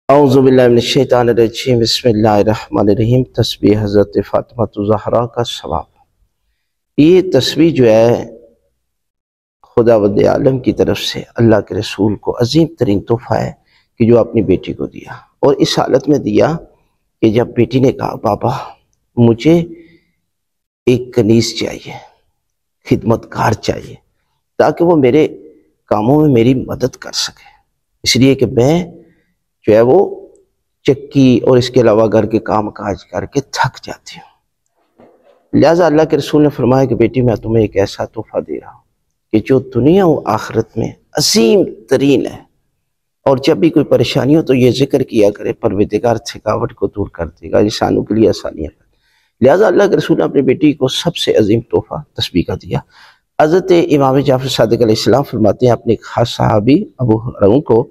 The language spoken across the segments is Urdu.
اعوذ باللہ من الشیطان الرجیم بسم اللہ الرحمن الرحیم۔ تسبیح حضرت فاطمہ الزہرا کا ثواب۔ یہ تسبیح جو ہے خداوند عالم کی طرف سے اللہ کے رسول کو عظیم ترین تحفہ ہے کہ جو اپنی بیٹی کو دیا، اور اس حالت میں دیا کہ جب بیٹی نے کہا بابا مجھے ایک کنیز چاہیے، خدمت گار چاہیے، تاکہ وہ میرے کاموں میں میری مدد کر سکے، اس لیے کہ میں جو ہے وہ چکی اور اس کے علاوہ گھر کے کام کاج کر کے تھک جاتی ہوں۔ لہٰذا اللہ کے رسول نے فرمایا کہ بیٹی میں تمہیں ایک ایسا تحفہ دے رہا ہوں کہ جو دنیا و آخرت میں عظیم ترین ہے، اور جب بھی کوئی پریشانی ہو تو یہ ذکر کیا کرے، پروردگار تھکاوٹ کو دور کر دے گا، انسانوں کے لیے آسانیاں کر۔ لہٰذا اللہ کے رسول نے اپنی بیٹی کو سب سے عظیم تحفہ تسبیح کا دیا۔ حضرت امام جعفر صادق علیہ السلام فرماتے ہیں اپنے خاص صحابی ابو ہریرہ کو،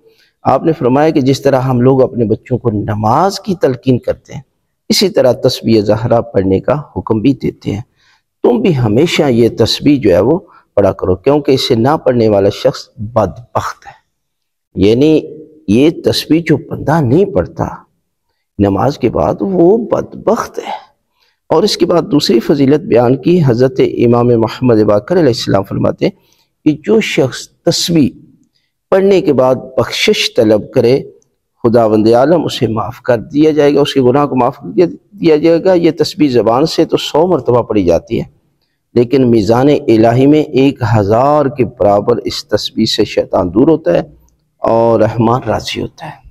آپ نے فرمایا کہ جس طرح ہم لوگ اپنے بچوں کو نماز کی تلقین کرتے ہیں، اسی طرح تسبیح زہرا پڑھنے کا حکم بھی دیتے ہیں۔ تم بھی ہمیشہ یہ تسبیح جو ہے وہ پڑھا کرو، کیونکہ اسے نہ پڑھنے والا شخص بدبخت ہے۔ یعنی یہ تسبیح جو بندہ نہیں پڑھتا نماز کے بعد وہ بدبخت ہے۔ اور اس کے بعد دوسری فضیلت بیان کی حضرت امام محمد باقر علیہ السلام فرماتے ہیں کہ جو شخص تسبیح پڑھنے کے بعد بخشش طلب کرے، خداوند عالم اسے معاف کر دیا جائے گا، اس کے گناہ کو معاف کر دیا جائے گا۔ یہ تسبیح زبان سے تو 100 مرتبہ پڑھی جاتی ہے، لیکن میزان الہی میں 1000 کے برابر اس تسبیح سے شیطان دور ہوتا ہے اور رحمان راضی ہوتا ہے۔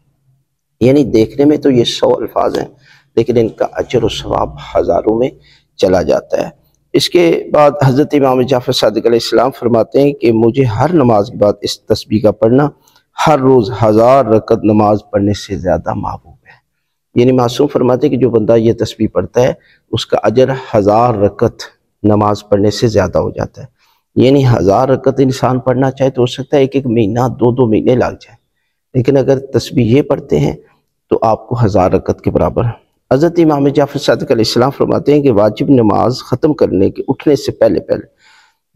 یعنی دیکھنے میں تو یہ 100 الفاظ ہیں، لیکن ان کا اجر و ثواب ہزاروں میں چلا جاتا ہے۔ اس کے بعد حضرت امام جعفر صادق علیہ السلام فرماتے ہیں کہ مجھے ہر نماز کے بعد اس تسبیح کا پڑھنا ہر روز 1000 رکعت نماز پڑھنے سے زیادہ محبوب ہے۔ یعنی معصوم فرماتے ہیں کہ جو بندہ یہ تسبیح پڑھتا ہے اس کا اجر 1000 رکعت نماز پڑھنے سے زیادہ ہو جاتا ہے۔ یعنی 1000 رکعت انسان پڑھنا چاہے تو ہو سکتا ہے ایک مہینہ 2 مہینے لگ جائے، لیکن اگر تسبیح یہ پڑھتے ہیں تو آپ کو 1000 رکعت کے برابر ہے۔ حضرت امام جعفر صادق علیہ السلام فرماتے ہیں کہ واجب نماز ختم کرنے کے اٹھنے سے پہلے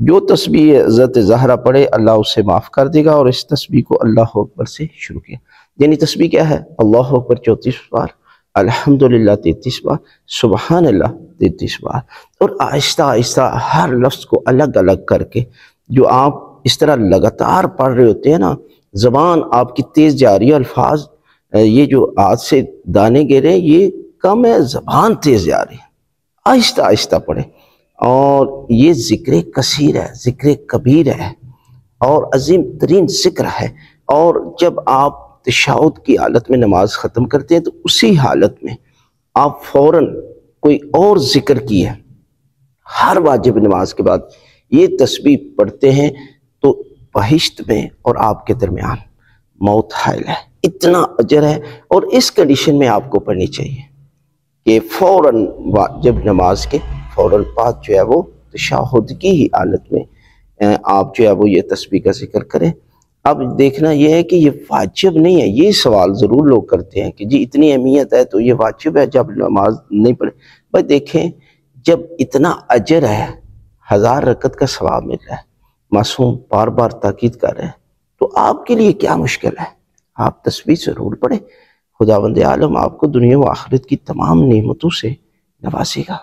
جو تسبیح حضرت زہرا پڑھے اللہ اسے معاف کر دے گا، اور اس تسبیح کو اللہ اکبر سے شروع کیا۔ یعنی تسبیح کیا ہے؟ اللہ اکبر 34 بار، الحمدللہ 33 بار، سبحان اللہ 33 بار، اور آہستہ آہستہ ہر لفظ کو الگ الگ کر کے، جو آپ اس طرح لگاتار پڑھ رہے ہوتے ہیں نا، زبان آپ کی تیز جا رہی ہے، الفاظ یہ جو ہاتھ سے دانے گرے یہ کم ہے، زبان تیز جا رہی ہے، آہستہ آہستہ پڑھیں۔ اور یہ ذکر کثیر ہے، ذکر کبیر ہے، اور عظیم ترین ذکر ہے۔ اور جب آپ تشہد کی حالت میں نماز ختم کرتے ہیں تو اسی حالت میں آپ فوراً کوئی اور ذکر کی ہے، ہر واجب نماز کے بعد یہ تسبیح پڑھتے ہیں تو بہشت میں اور آپ کے درمیان موت حائل ہے، اتنا اجر ہے۔ اور اس کنڈیشن میں آپ کو پڑھنی چاہیے کہ فوراً جب نماز کے فوراً بعد جو ہے وہ تشہد کی ہی حالت میں آپ جو ہے وہ یہ تسبیح کا ذکر کریں۔ اب دیکھنا یہ ہے کہ یہ واجب نہیں ہے۔ یہ سوال ضرور لوگ کرتے ہیں کہ جی اتنی اہمیت ہے تو یہ واجب ہے جب نماز نہیں پڑھے؟ بھائی دیکھیں، جب اتنا اجر ہے، 1000 رکعت کا ثواب مل رہا ہے، معصوم بار بار تاکید کر رہے ہیں، تو آپ کے لیے کیا مشکل ہے؟ آپ تسبیح ضرور پڑھیں، خداوند عالم آپ کو دنیا و آخرت کی تمام نعمتوں سے نوازے گا۔